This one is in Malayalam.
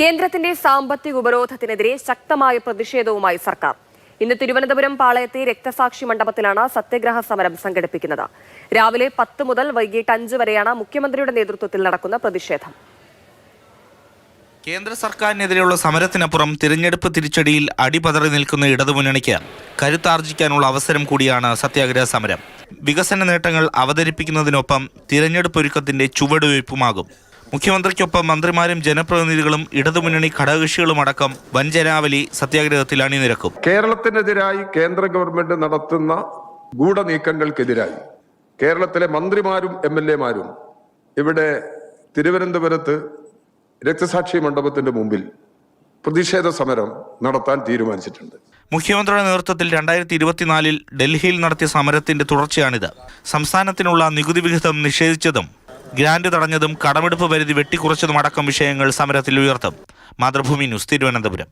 കേന്ദ്രത്തിന്റെ സാമ്പത്തിക ഉപരോധത്തിനെതിരെ ശക്തമായ പ്രതിഷേധവുമായി സർക്കാർ. ഇന്ന് തിരുവനന്തപുരം പാളയത്തെ രക്തസാക്ഷി മണ്ഡപത്തിലാണ് സത്യഗ്രഹ സമരം സംഘടിപ്പിക്കുന്നത്. രാവിലെ 10 മുതൽ വൈകിട്ട് 5 വരെയാണ് മുഖ്യമന്ത്രിയുടെ നേതൃത്വത്തിൽ നടക്കുന്ന പ്രതിഷേധം. കേന്ദ്ര സർക്കാരിനെതിരെയുള്ള സമരത്തിനപ്പുറം തിരഞ്ഞെടുപ്പ് തിരിച്ചടിയിൽ അടിപതറി നിൽക്കുന്ന ഇടതുമുന്നണിക്ക് കരുത്താർജിക്കാനുള്ള അവസരം കൂടിയാണ് സത്യാഗ്രഹ സമരം. വികസന നേട്ടങ്ങൾ അവതരിപ്പിക്കുന്നതിനൊപ്പം തിരഞ്ഞെടുപ്പ് ഒരുക്കത്തിന്റെ ചുവടുവയ്പുമാകും. മുഖ്യമന്ത്രിക്കൊപ്പം മന്ത്രിമാരും ജനപ്രതിനിധികളും ഇടതുമുന്നണി ഘടകകക്ഷികളുമടക്കം വൻ ജനാവലി സത്യാഗ്രഹത്തിൽ അണിനിരക്കും. കേരളത്തിനെതിരായി കേന്ദ്ര ഗവൺമെന്റ് നടത്തുന്ന ഗൂഢനീക്കങ്ങൾക്കെതിരായി കേരളത്തിലെ മന്ത്രിമാരും MLA-മാരും ഇവിടെ തിരുവനന്തപുരത്ത് രക്തസാക്ഷി മണ്ഡപത്തിന്റെ മുമ്പിൽ പ്രതിഷേധ സമരം നടത്താൻ തീരുമാനിച്ചിട്ടുണ്ട്. മുഖ്യമന്ത്രിയുടെ നേതൃത്വത്തിൽ 2024 ഡൽഹിയിൽ നടത്തിയ സമരത്തിന്റെ തുടർച്ചയാണിത്. സംസ്ഥാനത്തിനുള്ള നികുതി വിഹിതം നിഷേധിച്ചതും ഗ്രാന്റ് തടഞ്ഞതും കടമെടുപ്പ് പരിധി വെട്ടിക്കുറച്ചതുമടക്കം വിഷയങ്ങൾ സമരത്തിൽ ഉയർത്തും. മാതൃഭൂമി ന്യൂസ്, തിരുവനന്തപുരം.